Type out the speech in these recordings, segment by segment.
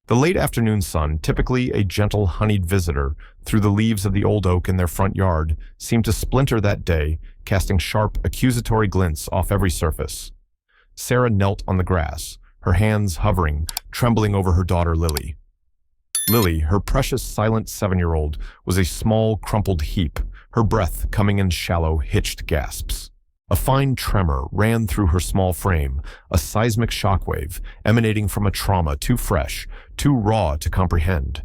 The late afternoon sun, typically a gentle honeyed visitor through the leaves of the old oak in their front yard, seemed to splinter that day, casting sharp, accusatory glints off every surface. Sarah knelt on the grass, her hands hovering, trembling over her daughter Lily. Lily, her precious silent 7-year-old, was a small, crumpled heap, her breath coming in shallow, hitched gasps. A fine tremor ran through her small frame, a seismic shockwave emanating from a trauma too fresh, too raw to comprehend.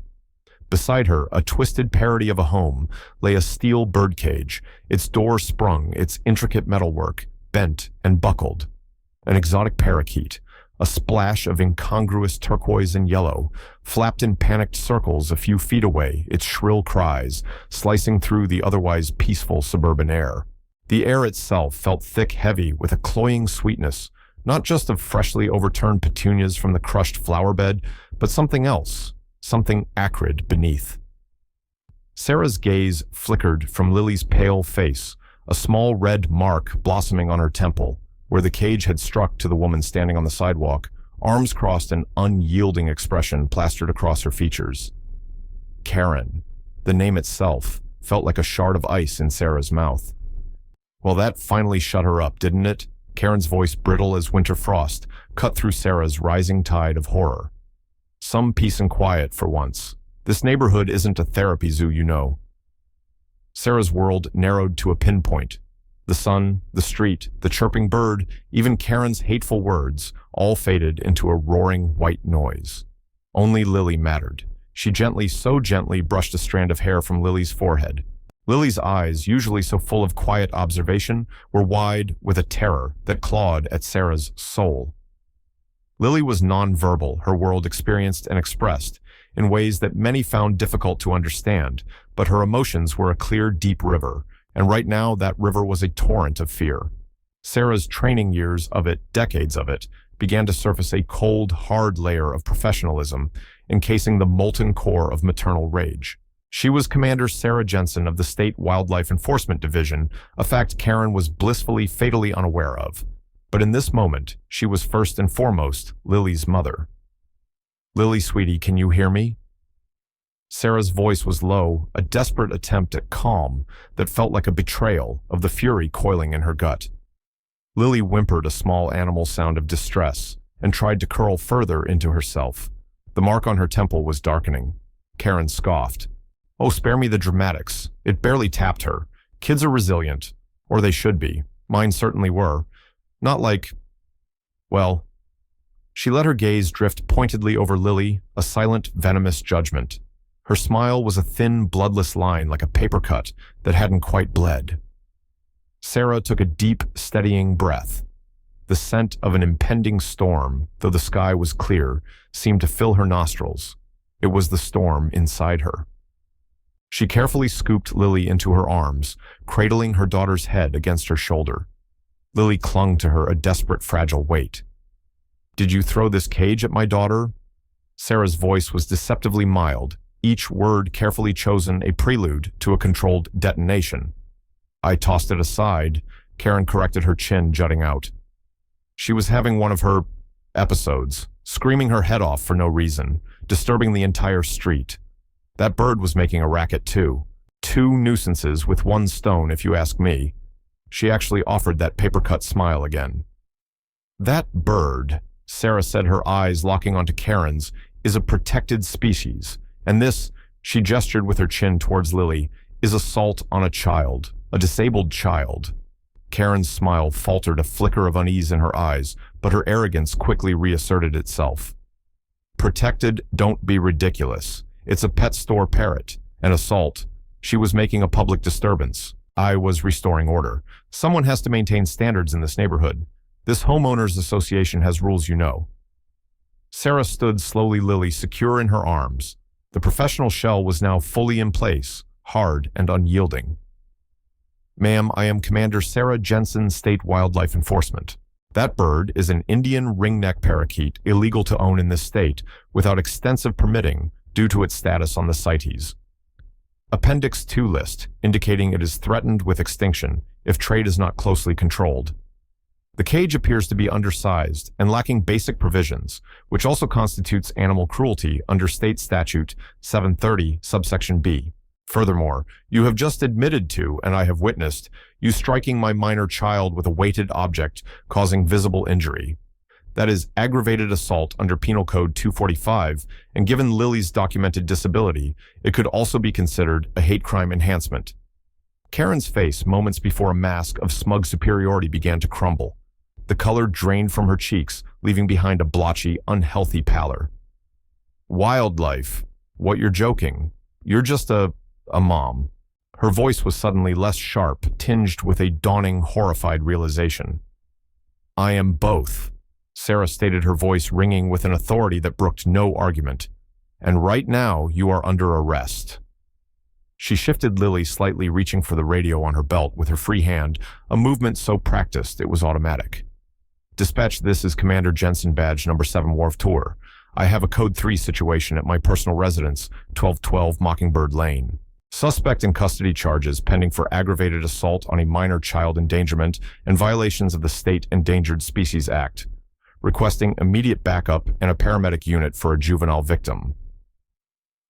Beside her, a twisted parody of a home, lay a steel birdcage, its door sprung, its intricate metalwork, bent and buckled. An exotic parakeet, a splash of incongruous turquoise and yellow, flapped in panicked circles a few feet away, its shrill cries slicing through the otherwise peaceful suburban air. The air itself felt thick, heavy, with a cloying sweetness, not just of freshly overturned petunias from the crushed flower bed, but something else, something acrid beneath. Sarah's gaze flickered from Lily's pale face, a small red mark blossoming on her temple, where the cage had struck to the woman standing on the sidewalk, arms crossed, an unyielding expression plastered across her features. Karen. The name itself felt like a shard of ice in Sarah's mouth. Well, that finally shut her up, didn't it? Karen's voice, brittle as winter frost, cut through Sarah's rising tide of horror. Some peace and quiet for once. This neighborhood isn't a therapy zoo, you know. Sarah's world narrowed to a pinpoint. The sun, the street, the chirping bird, even Karen's hateful words, all faded into a roaring white noise. Only Lily mattered. She so gently brushed a strand of hair from Lily's forehead. Lily's eyes, usually so full of quiet observation, were wide with a terror that clawed at Sarah's soul. Lily was nonverbal, her world experienced and expressed in ways that many found difficult to understand, but her emotions were a clear, deep river, and right now that river was a torrent of fear. Sarah's training years of it, decades of it, began to surface a cold, hard layer of professionalism, encasing the molten core of maternal rage. She was Commander Sarah Jensen of the State Wildlife Enforcement Division, a fact Karen was blissfully, fatally unaware of. But in this moment, she was first and foremost Lily's mother. "Lily, sweetie, can you hear me?" Sarah's voice was low, a desperate attempt at calm that felt like a betrayal of the fury coiling in her gut. Lily whimpered a small animal sound of distress and tried to curl further into herself. The mark on her temple was darkening. Karen scoffed. "Oh, spare me the dramatics. It barely tapped her. Kids are resilient. Or they should be. Mine certainly were. Not like... Well..." She let her gaze drift pointedly over Lily, a silent, venomous judgment. Her smile was a thin, bloodless line like a paper cut that hadn't quite bled. Sarah took a deep, steadying breath. The scent of an impending storm, though the sky was clear, seemed to fill her nostrils. It was the storm inside her. She carefully scooped Lily into her arms, cradling her daughter's head against her shoulder. Lily clung to her, a desperate, fragile weight. "Did you throw this cage at my daughter?" Sarah's voice was deceptively mild, each word carefully chosen a prelude to a controlled detonation. "I tossed it aside," Karen corrected, her chin jutting out. She was having one of her episodes, screaming her head off for no reason, disturbing the entire street. That bird was making a racket too. 2 nuisances with 1 stone, if you ask me. She actually offered that paper-cut smile again. "That bird," Sarah said, her eyes locking onto Karen's, "is a protected species. And this," she gestured with her chin towards Lily, "is assault on a child, a disabled child." Karen's smile faltered, a flicker of unease in her eyes, but her arrogance quickly reasserted itself. "Protected, don't be ridiculous. It's a pet store parrot. An assault. She was making a public disturbance. I was restoring order. Someone has to maintain standards in this neighborhood. This homeowners association has rules, you know." Sarah stood slowly, Lily secure in her arms. The professional shell was now fully in place, hard and unyielding. "Ma'am, I am Commander Sarah Jensen, State Wildlife Enforcement. That bird is an Indian ringneck parakeet illegal to own in this state without extensive permitting due to its status on the CITES. Appendix 2 list, indicating it is threatened with extinction if trade is not closely controlled. The cage appears to be undersized and lacking basic provisions, which also constitutes animal cruelty under State Statute 730, subsection B. Furthermore, you have just admitted to, and I have witnessed, you striking my minor child with a weighted object causing visible injury. That is aggravated assault under Penal Code 245, and given Lily's documented disability, it could also be considered a hate crime enhancement. Karen's face, moments before a mask of smug superiority began to crumble. The color drained from her cheeks, leaving behind a blotchy, unhealthy pallor. Wildlife. What, you're joking? You're just a mom. Her voice was suddenly less sharp, tinged with a dawning, horrified realization. I am both, Sarah stated, her voice ringing with an authority that brooked no argument. And right now, you are under arrest. She shifted Lily slightly, reaching for the radio on her belt with her free hand, a movement so practiced it was automatic. Dispatch, this is Commander Jensen, badge number 7 Wharf Tour. I have a Code 3 situation at my personal residence, 1212 Mockingbird Lane. Suspect in custody, charges pending for aggravated assault on a minor child endangerment and violations of the State Endangered Species Act. Requesting immediate backup and a paramedic unit for a juvenile victim.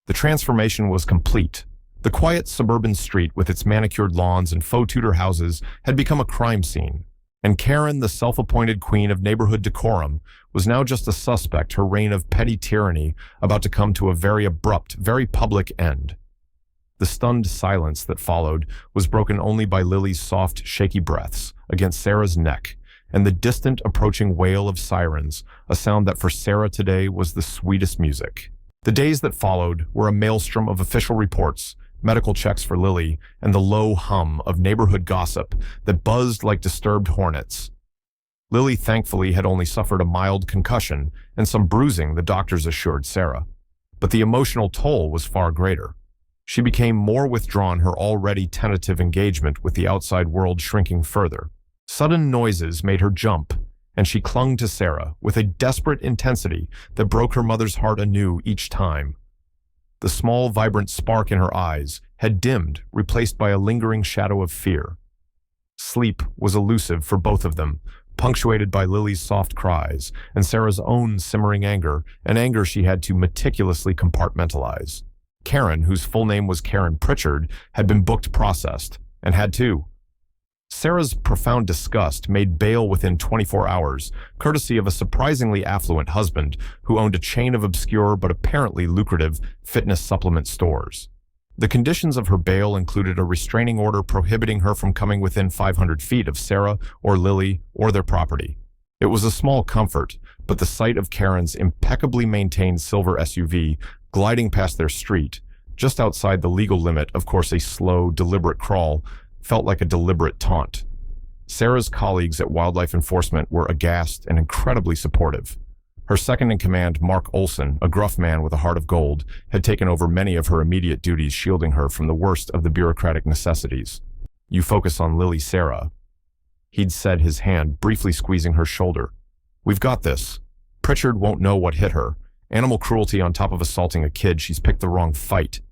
The transformation was complete. The quiet suburban street with its manicured lawns and faux Tudor houses had become a crime scene, and Karen, the self-appointed queen of neighborhood decorum, was now just a suspect, her reign of petty tyranny about to come to a very abrupt, very public end. The stunned silence that followed was broken only by Lily's soft, shaky breaths against Sarah's neck and the distant, approaching wail of sirens, a sound that for Sarah today was the sweetest music. The days that followed were a maelstrom of official reports, medical checks for Lily, and the low hum of neighborhood gossip that buzzed like disturbed hornets. Lily thankfully had only suffered a mild concussion and some bruising, the doctors assured Sarah. But the emotional toll was far greater. She became more withdrawn, her already tentative engagement with the outside world shrinking further. Sudden noises made her jump, and she clung to Sarah with a desperate intensity that broke her mother's heart anew each time. The small, vibrant spark in her eyes had dimmed, replaced by a lingering shadow of fear. Sleep was elusive for both of them, punctuated by Lily's soft cries and Sarah's own simmering anger, an anger she had to meticulously compartmentalize. Karen, whose full name was Karen Pritchard, had been booked, processed, and had too. Sarah's profound disgust made bail within 24 hours, courtesy of a surprisingly affluent husband who owned a chain of obscure but apparently lucrative fitness supplement stores. The conditions of her bail included a restraining order prohibiting her from coming within 500 feet of Sarah or Lily or their property. It was a small comfort, but the sight of Karen's impeccably maintained silver SUV gliding past their street, just outside the legal limit, of course a slow, deliberate crawl, felt like a deliberate taunt. Sarah's colleagues at Wildlife Enforcement were aghast and incredibly supportive. Her second-in-command, Mark Olson, a gruff man with a heart of gold, had taken over many of her immediate duties, shielding her from the worst of the bureaucratic necessities. You focus on Lily, Sarah, he'd said, his hand briefly squeezing her shoulder. We've got this. Pritchard won't know what hit her. Animal cruelty on top of assaulting a kid. She's picked the wrong fight.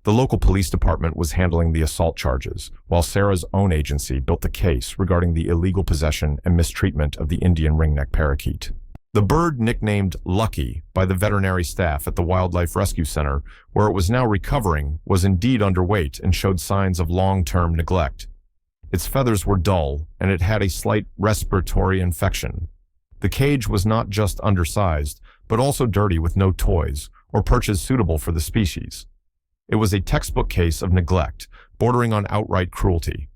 The local police department was handling the assault charges, while Sarah's own agency built the case regarding the illegal possession and mistreatment of the Indian ringneck parakeet. The bird, nicknamed Lucky by the veterinary staff at the Wildlife Rescue Center, where it was now recovering, was indeed underweight and showed signs of long-term neglect. Its feathers were dull, and it had a slight respiratory infection. The cage was not just undersized, but also dirty with no toys or perches suitable for the species. It was a textbook case of neglect, bordering on outright cruelty.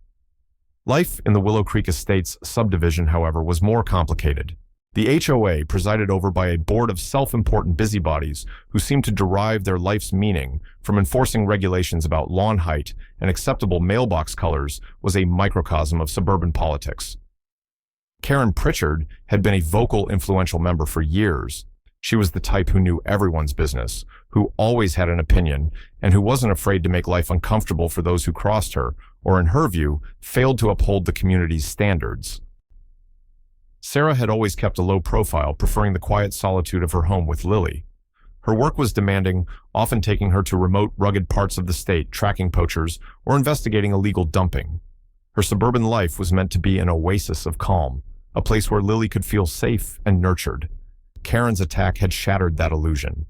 Life in the Willow Creek Estates subdivision, however, was more complicated. The HOA, presided over by a board of self-important busybodies who seemed to derive their life's meaning from enforcing regulations about lawn height and acceptable mailbox colors, was a microcosm of suburban politics. Karen Pritchard had been a vocal, influential member for years. She was the type who knew everyone's business, who always had an opinion, and who wasn't afraid to make life uncomfortable for those who crossed her, or in her view, failed to uphold the community's standards. Sarah had always kept a low profile, preferring the quiet solitude of her home with Lily. Her work was demanding, often taking her to remote, rugged parts of the state, tracking poachers, or investigating illegal dumping. Her suburban life was meant to be an oasis of calm, a place where Lily could feel safe and nurtured. Karen's attack had shattered that illusion.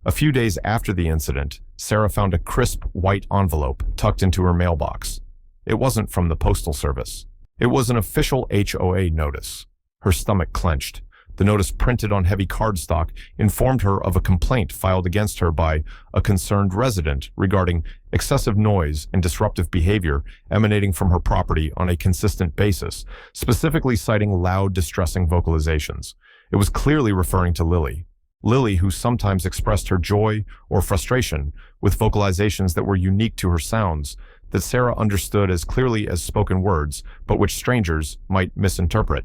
A few days after the incident, Sarah found a crisp white envelope tucked into her mailbox. It wasn't from the postal service. It was an official HOA notice. Her stomach clenched. The notice, printed on heavy cardstock, informed her of a complaint filed against her by a concerned resident regarding excessive noise and disruptive behavior emanating from her property on a consistent basis, specifically citing loud, distressing vocalizations. It was clearly referring to Lily. Lily, who sometimes expressed her joy or frustration with vocalizations that were unique to her sounds, that Sarah understood as clearly as spoken words, but which strangers might misinterpret.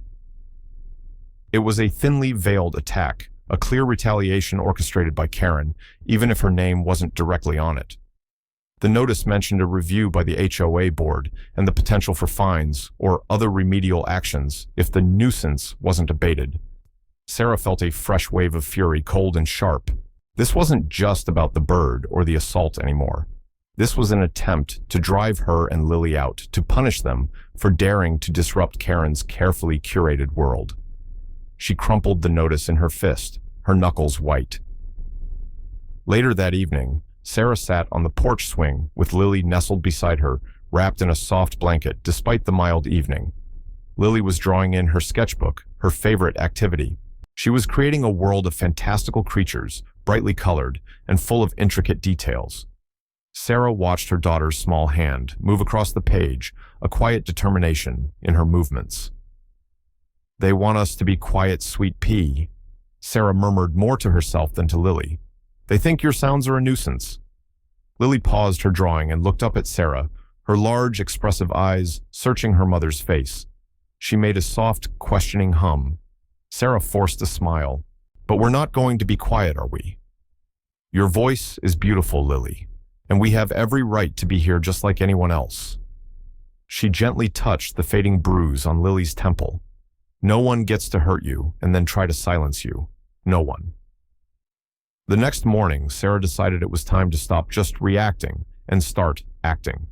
It was a thinly veiled attack, a clear retaliation orchestrated by Karen, even if her name wasn't directly on it. The notice mentioned a review by the HOA board and the potential for fines or other remedial actions if the nuisance wasn't abated. Sarah felt a fresh wave of fury, cold and sharp. This wasn't just about the bird or the assault anymore. This was an attempt to drive her and Lily out, to punish them for daring to disrupt Karen's carefully curated world. She crumpled the notice in her fist, her knuckles white. Later that evening, Sarah sat on the porch swing with Lily nestled beside her, wrapped in a soft blanket despite the mild evening. Lily was drawing in her sketchbook, her favorite activity. She was creating a world of fantastical creatures, brightly colored and full of intricate details. Sarah watched her daughter's small hand move across the page, a quiet determination in her movements. "They want us to be quiet, sweet pea," Sarah murmured, more to herself than to Lily. "They think your sounds are a nuisance." Lily paused her drawing and looked up at Sarah, her large, expressive eyes searching her mother's face. She made a soft, questioning hum. Sarah forced a smile. "But we're not going to be quiet, are we? Your voice is beautiful, Lily, and we have every right to be here just like anyone else." She gently touched the fading bruise on Lily's temple. "No one gets to hurt you and then try to silence you. No one." The next morning, Sarah decided it was time to stop just reacting and start acting.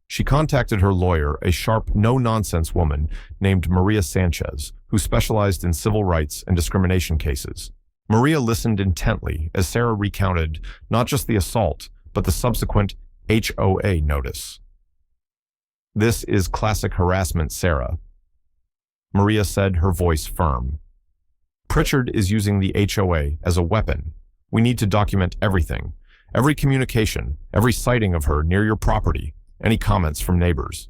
She contacted her lawyer, a sharp, no-nonsense woman named Maria Sanchez, who specialized in civil rights and discrimination cases. Maria listened intently as Sarah recounted not just the assault, but the subsequent HOA notice. "This is classic harassment, Sarah," Maria said, her voice firm. "Pritchard is using the HOA as a weapon. We need to document everything, every communication, every sighting of her near your property, any comments from neighbors."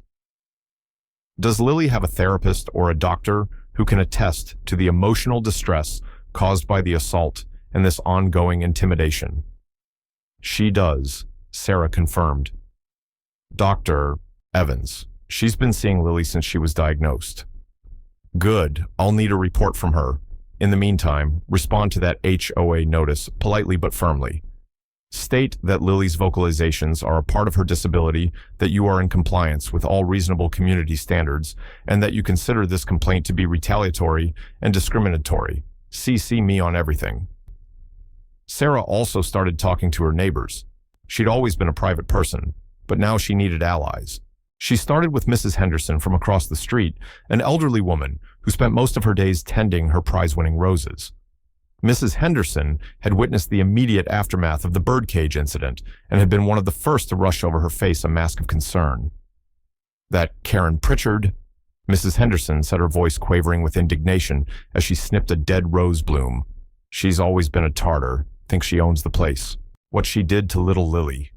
"Does Lily have a therapist or a doctor who can attest to the emotional distress caused by the assault and this ongoing intimidation?" "She does," Sarah confirmed. "Dr. Evans. She's been seeing Lily since she was diagnosed." "Good. I'll need a report from her. In the meantime, respond to that HOA notice politely but firmly. State that Lily's vocalizations are a part of her disability, that you are in compliance with all reasonable community standards, and that you consider this complaint to be retaliatory and discriminatory. CC me on everything." Sarah also started talking to her neighbors. She'd always been a private person, but now she needed allies. She started with Mrs. Henderson from across the street, an elderly woman who spent most of her days tending her prize-winning roses. Mrs. Henderson had witnessed the immediate aftermath of the birdcage incident and had been one of the first to rush over her face a mask of concern. "That Karen Pritchard," Mrs. Henderson said, her voice quavering with indignation as she snipped a dead rose bloom. "She's always been a tartar, thinks she owns the place. What she did to little Lily.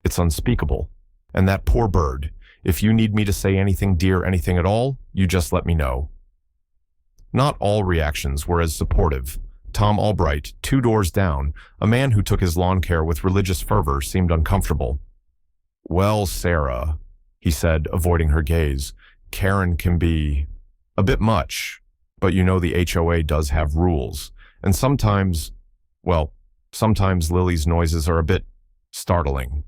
It's unspeakable. And that poor bird. If you need me to say anything, dear, anything at all, you just let me know." Not all reactions were as supportive. Tom Albright, 2 doors down, a man who took his lawn care with religious fervor, seemed uncomfortable. "Well, Sarah," he said, avoiding her gaze, "Karen can be a bit much, but you know the HOA does have rules, and sometimes Lily's noises are a bit startling."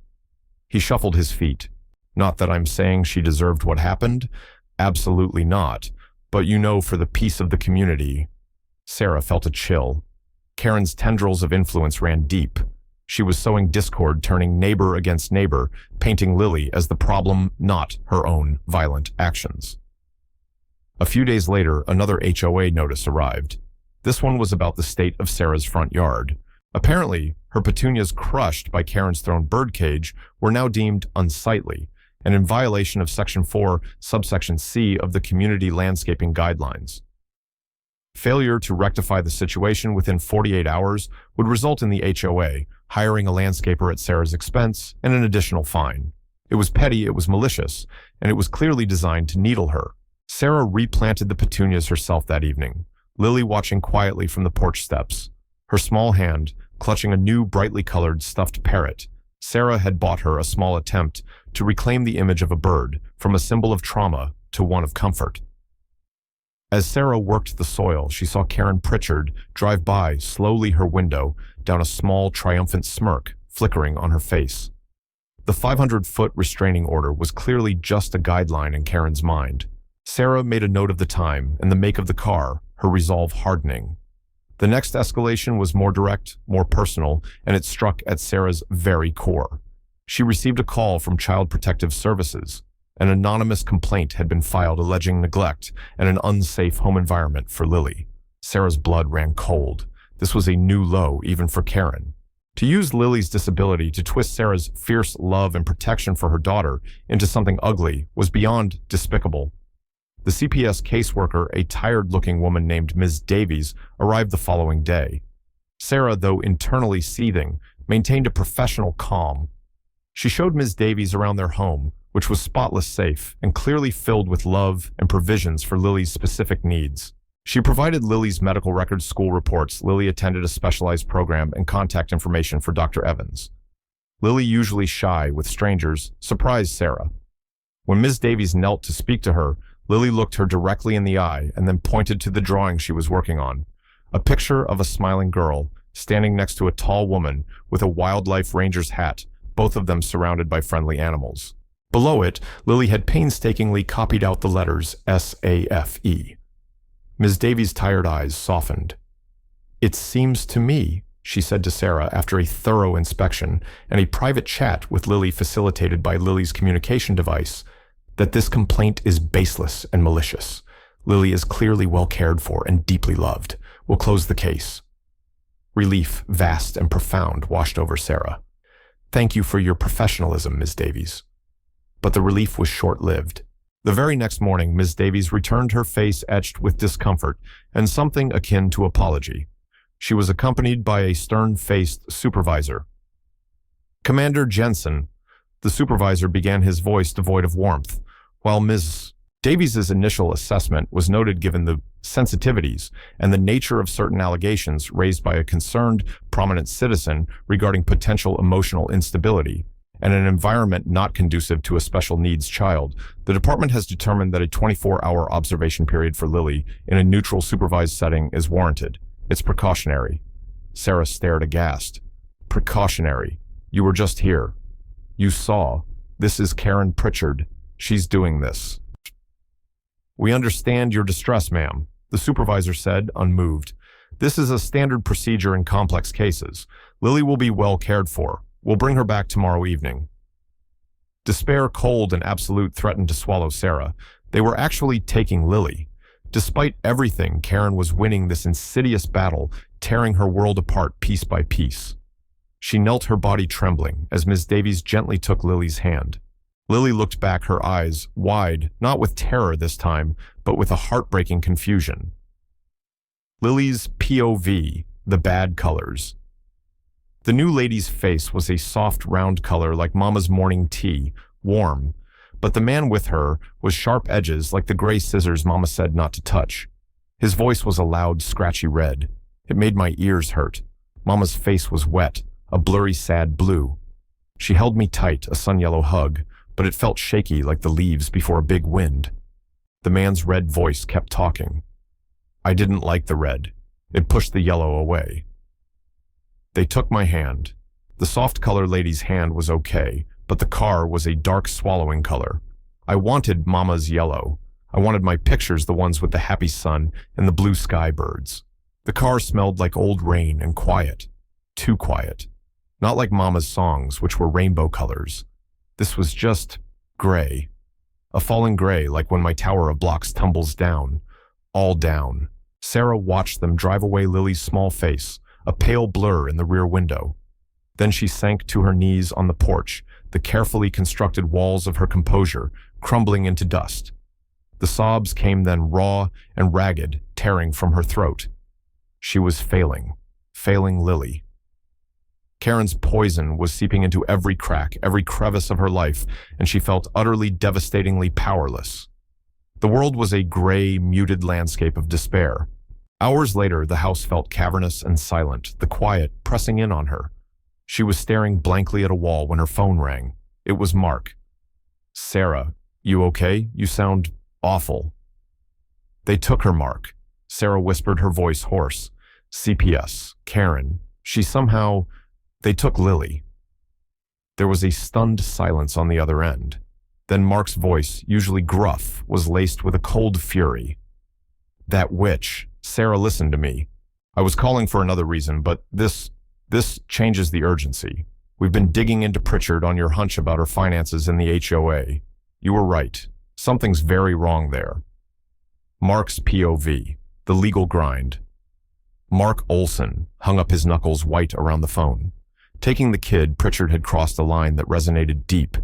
He shuffled his feet. "Not that I'm saying she deserved what happened. Absolutely not. But you know, for the peace of the community." Sarah felt a chill. Karen's tendrils of influence ran deep. She was sowing discord, turning neighbor against neighbor, painting Lily as the problem, not her own violent actions. A few days later, another HOA notice arrived. This one was about the state of Sarah's front yard. Apparently, her petunias crushed by Karen's thrown birdcage were now deemed unsightly and in violation of Section 4, subsection C of the Community Landscaping Guidelines. Failure to rectify the situation within 48 hours would result in the HOA hiring a landscaper at Sarah's expense and an additional fine. It was petty, it was malicious, and it was clearly designed to needle her. Sarah replanted the petunias herself that evening, Lily watching quietly from the porch steps. Her small hand, clutching a new brightly colored stuffed parrot, Sarah had bought her a small attempt to reclaim the image of a bird from a symbol of trauma to one of comfort. As Sarah worked the soil, she saw Karen Pritchard drive by slowly her window down a small triumphant smirk flickering on her face. The 500-foot restraining order was clearly just a guideline in Karen's mind. Sarah made a note of the time and the make of the car, her resolve hardening. The next escalation was more direct, more personal, and it struck at Sarah's very core. She received a call from Child Protective Services. An anonymous complaint had been filed alleging neglect and an unsafe home environment for Lily. Sarah's blood ran cold. This was a new low even for Karen. To use Lily's disability to twist Sarah's fierce love and protection for her daughter into something ugly was beyond despicable. The CPS caseworker, a tired-looking woman named Ms. Davies, arrived the following day. Sarah, though internally seething, maintained a professional calm. She showed Ms. Davies around their home, which was spotless safe and clearly filled with love and provisions for Lily's specific needs. She provided Lily's medical records, school reports, Lily attended a specialized program, and contact information for Dr. Evans. Lily, usually shy with strangers, surprised Sarah. When Ms. Davies knelt to speak to her, Lily looked her directly in the eye and then pointed to the drawing she was working on. A picture of a smiling girl standing next to a tall woman with a wildlife ranger's hat, both of them surrounded by friendly animals. Below it, Lily had painstakingly copied out the letters SAFE. Ms. Davies' tired eyes softened. "It seems to me," she said to Sarah after a thorough inspection and a private chat with Lily facilitated by Lily's communication device, "that this complaint is baseless and malicious. Lily is clearly well cared for and deeply loved. We'll close the case." Relief, vast and profound, washed over Sarah. "Thank you for your professionalism, Ms. Davies." But the relief was short-lived. The very next morning, Ms. Davies returned, her face etched with discomfort and something akin to apology. She was accompanied by a stern-faced supervisor. "Commander Jensen," the supervisor began, his voice devoid of warmth, while Ms. Davies's initial assessment was noted given the sensitivities and the nature of certain allegations raised by a concerned, prominent citizen regarding potential emotional instability and an environment not conducive to a special needs child. The department has determined that a 24-hour observation period for Lily in a neutral supervised setting is warranted. It's precautionary. Sarah stared aghast. "Precautionary? You were just here. You saw. This is Karen Pritchard. She's doing this." "We understand your distress, ma'am," the supervisor said, unmoved. "This is a standard procedure in complex cases. Lily will be well cared for. We'll bring her back tomorrow evening." Despair, cold and absolute, threatened to swallow Sarah. They were actually taking Lily. Despite everything, Karen was winning this insidious battle, tearing her world apart piece by piece. She knelt, her body trembling, as Ms. Davies gently took Lily's hand. Lily looked back, her eyes wide, not with terror this time, but with a heartbreaking confusion. Lily's POV, the bad colors. The new lady's face was a soft, round color like Mama's morning tea, warm, but the man with her was sharp edges like the gray scissors Mama said not to touch. His voice was a loud, scratchy red. It made my ears hurt. Mama's face was wet, a blurry, sad blue. She held me tight, a sun-yellow hug, but it felt shaky like the leaves before a big wind. The man's red voice kept talking. I didn't like the red. It pushed the yellow away. They took my hand. The soft-color lady's hand was okay, but the car was a dark swallowing color. I wanted Mama's yellow. I wanted my pictures, the ones with the happy sun and the blue sky birds. The car smelled like old rain and quiet. Too quiet. Not like Mama's songs, which were rainbow colors. This was just gray. A falling gray, like when my tower of blocks tumbles down. All down. Sarah watched them drive away Lily's small face, a pale blur in the rear window. Then she sank to her knees on the porch, the carefully constructed walls of her composure crumbling into dust. The sobs came then raw and ragged, tearing from her throat. She was failing Lily. Karen's poison was seeping into every crack, every crevice of her life, and she felt utterly devastatingly powerless. The world was a gray, muted landscape of despair. Hours later, the house felt cavernous and silent, the quiet pressing in on her. She was staring blankly at a wall when her phone rang. It was Mark. "Sarah, you okay? You sound awful." "They took her, Mark," Sarah whispered, her voice hoarse. "CPS, Karen. They took Lily." There was a stunned silence on the other end. Then Mark's voice, usually gruff, was laced with a cold fury. "That witch. Sarah, listen to me. I was calling for another reason, but this changes the urgency. We've been digging into Pritchard on your hunch about her finances in the HOA. You were right. Something's very wrong there." Mark's POV, the legal grind. Mark Olson hung up his knuckles white around the phone. Taking the kid, Pritchard had crossed a line that resonated deep.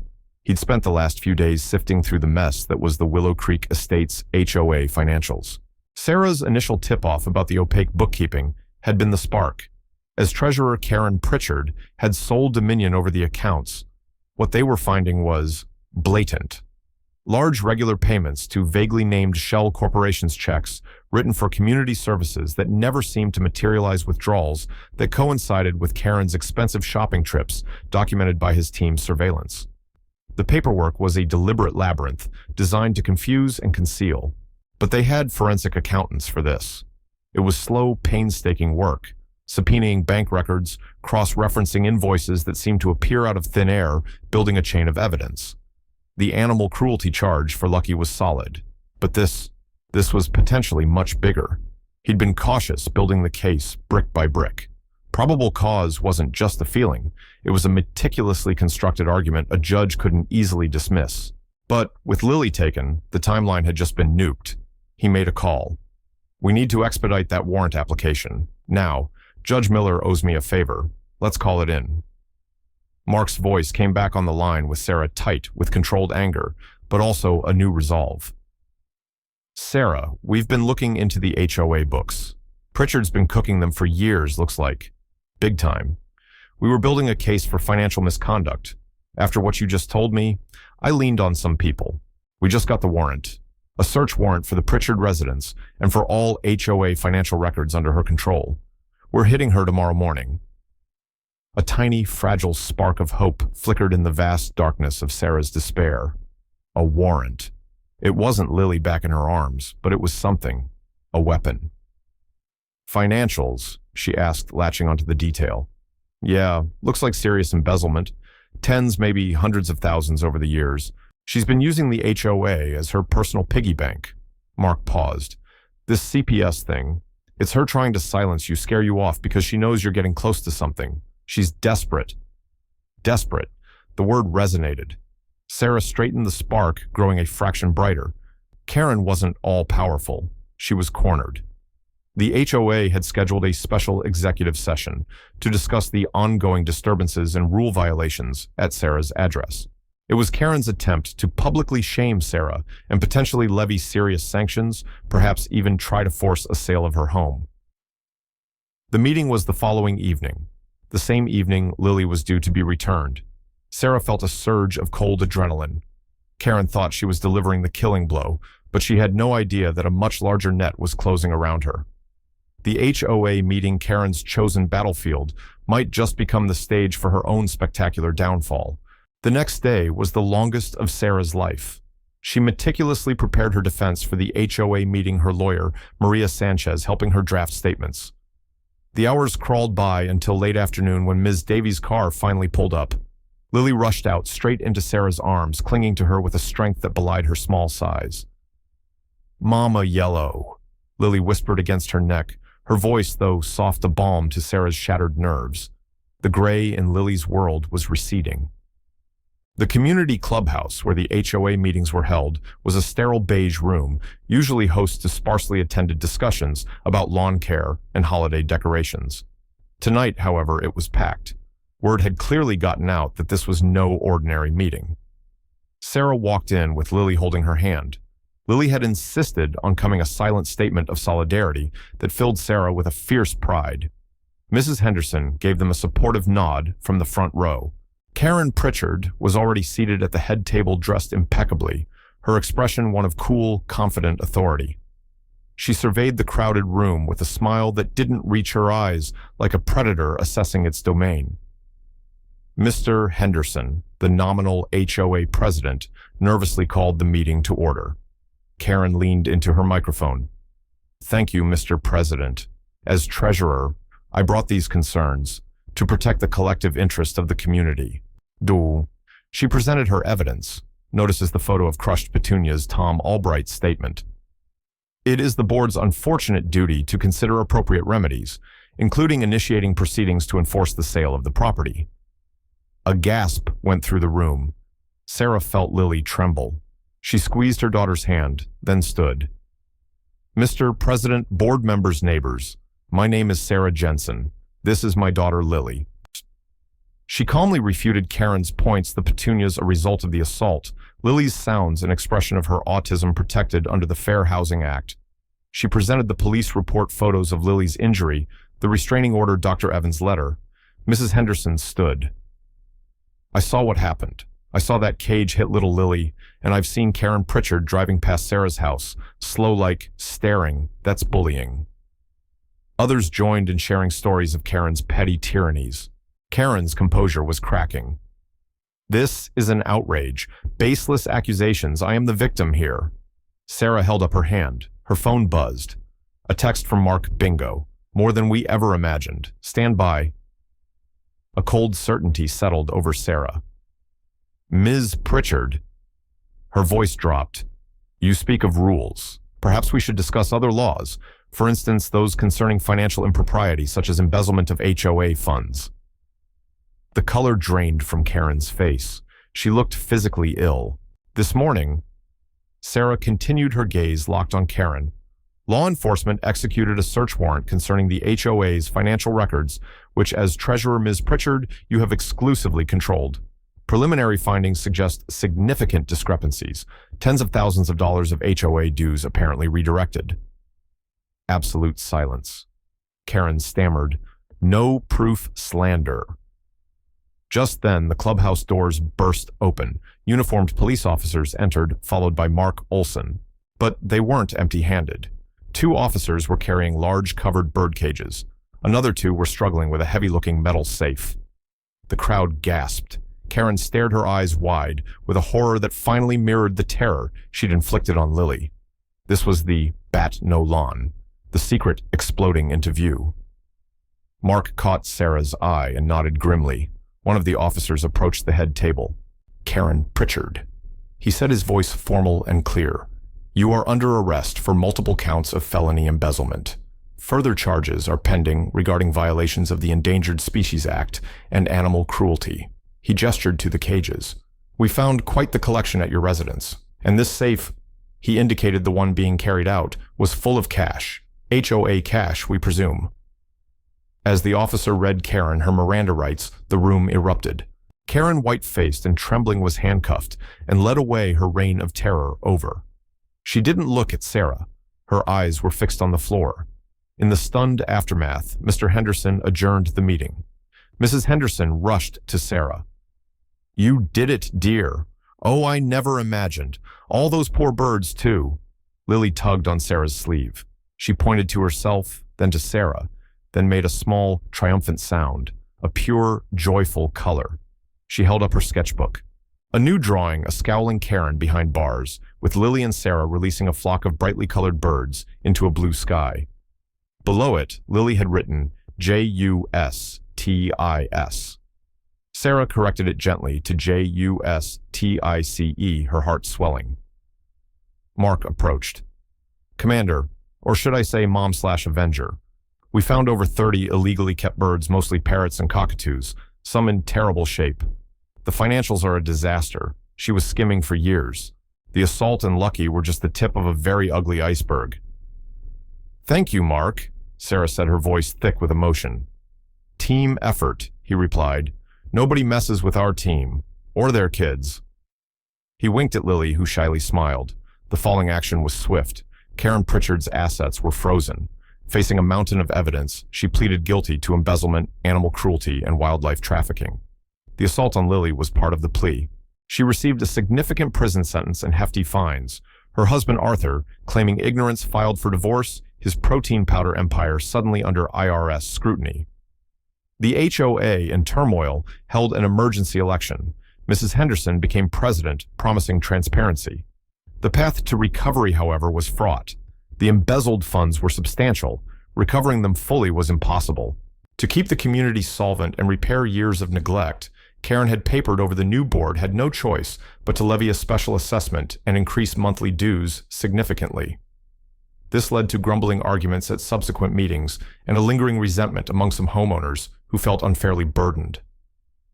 He'd spent the last few days sifting through the mess that was the Willow Creek Estates HOA financials. Sarah's initial tip-off about the opaque bookkeeping had been the spark. As treasurer Karen Pritchard had sole dominion over the accounts, what they were finding was blatant. Large regular payments to vaguely named shell corporations checks written for community services that never seemed to materialize withdrawals that coincided with Karen's expensive shopping trips documented by his team's surveillance. The paperwork was a deliberate labyrinth designed to confuse and conceal, but they had forensic accountants for this. It was slow, painstaking work, subpoenaing bank records, cross-referencing invoices that seemed to appear out of thin air, building a chain of evidence. The animal cruelty charge for Lucky was solid, but this was potentially much bigger. He'd been cautious, building the case brick by brick. Probable cause wasn't just a feeling. It was a meticulously constructed argument a judge couldn't easily dismiss. But with Lily taken, the timeline had just been nuked. He made a call. "We need to expedite that warrant application. Now, Judge Miller owes me a favor. Let's call it in." Mark's voice came back on the line with Sarah tight with controlled anger, but also a new resolve. "Sarah, we've been looking into the HOA books. Pritchard's been cooking them for years, looks like. Big time. We were building a case for financial misconduct. After what you just told me, I leaned on some people. We just got the warrant. A search warrant for the Pritchard residence and for all HOA financial records under her control. We're hitting her tomorrow morning." A tiny, fragile spark of hope flickered in the vast darkness of Sarah's despair. A warrant. It wasn't Lily back in her arms, but it was something. A weapon. "Financials?" she asked, latching onto the detail. "Yeah, looks like serious embezzlement. Tens, maybe hundreds of thousands over the years. She's been using the HOA as her personal piggy bank." Mark paused. "This CPS thing, it's her trying to silence you, scare you off because she knows you're getting close to something. She's desperate." Desperate. The word resonated. Sarah straightened the spark, growing a fraction brighter. Karen wasn't all-powerful. She was cornered. The HOA had scheduled a special executive session to discuss the ongoing disturbances and rule violations at Sarah's address. It was Karen's attempt to publicly shame Sarah and potentially levy serious sanctions, perhaps even try to force a sale of her home. The meeting was the following evening. The same evening Lily was due to be returned. Sarah felt a surge of cold adrenaline. Karen thought she was delivering the killing blow, but she had no idea that a much larger net was closing around her. The HOA meeting Karen's chosen battlefield might just become the stage for her own spectacular downfall. The next day was the longest of Sarah's life. She meticulously prepared her defense for the HOA meeting, her lawyer, Maria Sanchez, helping her draft statements. The hours crawled by until late afternoon when Ms. Davies' car finally pulled up. Lily rushed out, straight into Sarah's arms, clinging to her with a strength that belied her small size. "Mama Yellow," Lily whispered against her neck, her voice, though soft, a balm to Sarah's shattered nerves. The gray in Lily's world was receding. The community clubhouse where the HOA meetings were held was a sterile beige room, usually host to sparsely attended discussions about lawn care and holiday decorations. Tonight, however, it was packed. Word had clearly gotten out that this was no ordinary meeting. Sarah walked in with Lily holding her hand. Lily had insisted on coming a silent statement of solidarity that filled Sarah with a fierce pride. Mrs. Henderson gave them a supportive nod from the front row. Karen Pritchard was already seated at the head table dressed impeccably, her expression one of cool, confident authority. She surveyed the crowded room with a smile that didn't reach her eyes, like a predator assessing its domain. Mr. Henderson, the nominal HOA president, nervously called the meeting to order. Karen leaned into her microphone. "Thank you, Mr. President. As treasurer, I brought these concerns to protect the collective interest of the community. She presented her evidence, notices the photo of crushed petunias Tom Albright's statement. It is the board's unfortunate duty to consider appropriate remedies, including initiating proceedings to enforce the sale of the property." A gasp went through the room. Sarah felt Lily tremble. She squeezed her daughter's hand, then stood. "Mr. President, board members, neighbors, my name is Sarah Jensen. This is my daughter Lily." She calmly refuted Karen's points the petunias a result of the assault, Lily's sounds an expression of her autism protected under the Fair Housing Act. She presented the police report photos of Lily's injury, the restraining order Dr. Evans' letter. Mrs. Henderson stood. "I saw what happened. I saw that cage hit little Lily, and I've seen Karen Pritchard driving past Sarah's house, slow-like, staring. That's bullying." Others joined in sharing stories of Karen's petty tyrannies. Karen's composure was cracking. "This is an outrage. Baseless accusations. I am the victim here." Sarah held up her hand. Her phone buzzed. A text from Mark Bingo. "More than we ever imagined. Stand by." A cold certainty settled over Sarah. "Ms. Pritchard." Her voice dropped. "You speak of rules. Perhaps we should discuss other laws. For instance, those concerning financial impropriety, such as embezzlement of HOA funds." The color drained from Karen's face. She looked physically ill. "This morning," Sarah continued, her gaze locked on Karen, "law enforcement executed a search warrant concerning the HOA's financial records, which as treasurer Ms. Pritchard, you have exclusively controlled. Preliminary findings suggest significant discrepancies, tens of thousands of dollars of HOA dues apparently redirected." Absolute silence. Karen stammered, "No proof slander." Just then, the clubhouse doors burst open. Uniformed police officers entered, followed by Mark Olson. But they weren't empty-handed. 2 officers were carrying large covered bird cages. Another 2 were struggling with a heavy-looking metal safe. The crowd gasped. Karen stared her eyes wide, with a horror that finally mirrored the terror she'd inflicted on Lily. This was the bat no lawn, the secret exploding into view. Mark caught Sarah's eye and nodded grimly. One of the officers approached the head table. "Karen Pritchard." He said, his voice formal and clear. "You are under arrest for multiple counts of felony embezzlement. Further charges are pending regarding violations of the Endangered Species Act and animal cruelty." He gestured to the cages. "We found quite the collection at your residence, and this safe," he indicated the one being carried out, "was full of cash. HOA cash, we presume." As the officer read Karen her Miranda rights, the room erupted. Karen, white-faced and trembling, was handcuffed and led away, her reign of terror over. She didn't look at Sarah. Her eyes were fixed on the floor. In the stunned aftermath, Mr. Henderson adjourned the meeting. Mrs. Henderson rushed to Sarah. "You did it, dear. Oh, I never imagined. All those poor birds, too." Lily tugged on Sarah's sleeve. She pointed to herself, then to Sarah, then made a small, triumphant sound, a pure, joyful color. She held up her sketchbook. A new drawing, a scowling Karen behind bars, with Lily and Sarah releasing a flock of brightly colored birds into a blue sky. Below it, Lily had written JUSTICE. Sarah corrected it gently to JUSTICE, her heart swelling. Mark approached. "Commander, or should I say Mom/Avenger, We found over 30 illegally kept birds, mostly parrots and cockatoos, some in terrible shape. The financials are a disaster. She was skimming for years. The assault and Lucky were just the tip of a very ugly iceberg. Thank you, Mark, Sarah said, her voice thick with emotion. Team effort, he replied. Nobody messes with our team, or their kids. He winked at Lily, who shyly smiled. The falling action was swift. Karen Pritchard's assets were frozen. Facing a mountain of evidence, she pleaded guilty to embezzlement, animal cruelty, and wildlife trafficking. The assault on Lily was part of the plea. She received a significant prison sentence and hefty fines. Her husband Arthur, claiming ignorance, filed for divorce, his protein powder empire suddenly under IRS scrutiny. The HOA, in turmoil, held an emergency election. Mrs. Henderson became president, promising transparency. The path to recovery, however, was fraught. The embezzled funds were substantial. Recovering them fully was impossible. To keep the community solvent and repair years of neglect, Karen had papered over the new board had no choice but to levy a special assessment and increase monthly dues significantly. This led to grumbling arguments at subsequent meetings and a lingering resentment among some homeowners who felt unfairly burdened.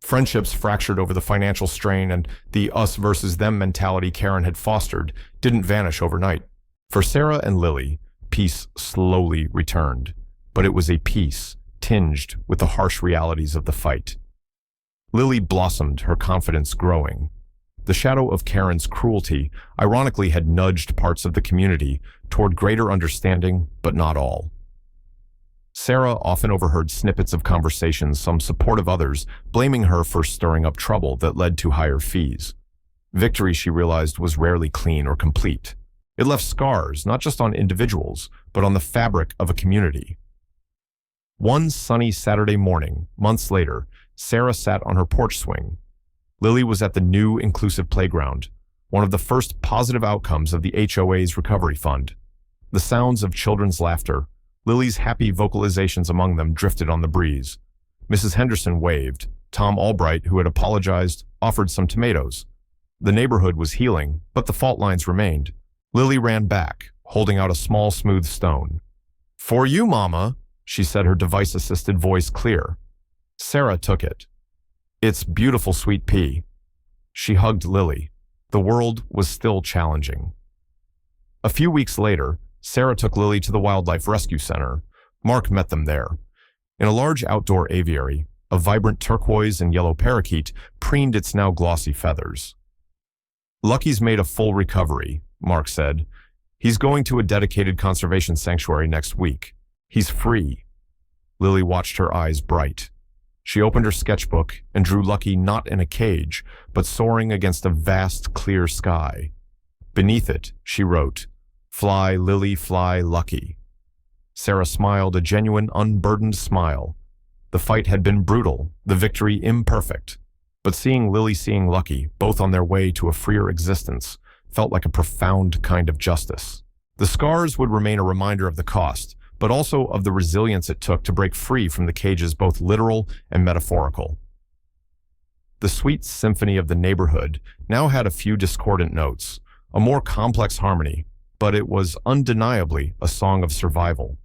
Friendships fractured over the financial strain, and the us versus them mentality Karen had fostered didn't vanish overnight. For Sarah and Lily, peace slowly returned, but it was a peace tinged with the harsh realities of the fight. Lily blossomed, her confidence growing. The shadow of Karen's cruelty ironically had nudged parts of the community toward greater understanding, but not all. Sarah often overheard snippets of conversations, some supportive others blaming her for stirring up trouble that led to higher fees. Victory, she realized, was rarely clean or complete. It left scars, not just on individuals, but on the fabric of a community. One sunny Saturday morning, months later, Sarah sat on her porch swing. Lily was at the new inclusive playground, one of the first positive outcomes of the HOA's recovery fund. The sounds of children's laughter, Lily's happy vocalizations among them, drifted on the breeze. Mrs. Henderson waved. Tom Albright, who had apologized, offered some tomatoes. The neighborhood was healing, but the fault lines remained. Lily ran back, holding out a small, smooth stone. "For you, Mama," she said, her device-assisted voice clear. Sarah took it. "It's beautiful, sweet pea." She hugged Lily. The world was still challenging. A few weeks later, Sarah took Lily to the Wildlife Rescue Center. Mark met them there. In a large outdoor aviary, a vibrant turquoise and yellow parakeet preened its now glossy feathers. "Lucky's made a full recovery," Mark said. "He's going to a dedicated conservation sanctuary next week. He's free." Lily watched, her eyes bright. She opened her sketchbook and drew Lucky not in a cage, but soaring against a vast, clear sky. Beneath it, she wrote, "Fly, Lily, fly, Lucky." Sarah smiled, a genuine, unburdened smile. The fight had been brutal, the victory imperfect. But seeing Lily, seeing Lucky, both on their way to a freer existence, felt like a profound kind of justice. The scars would remain a reminder of the cost, but also of the resilience it took to break free from the cages, both literal and metaphorical. The sweet symphony of the neighborhood now had a few discordant notes, a more complex harmony, but it was undeniably a song of survival.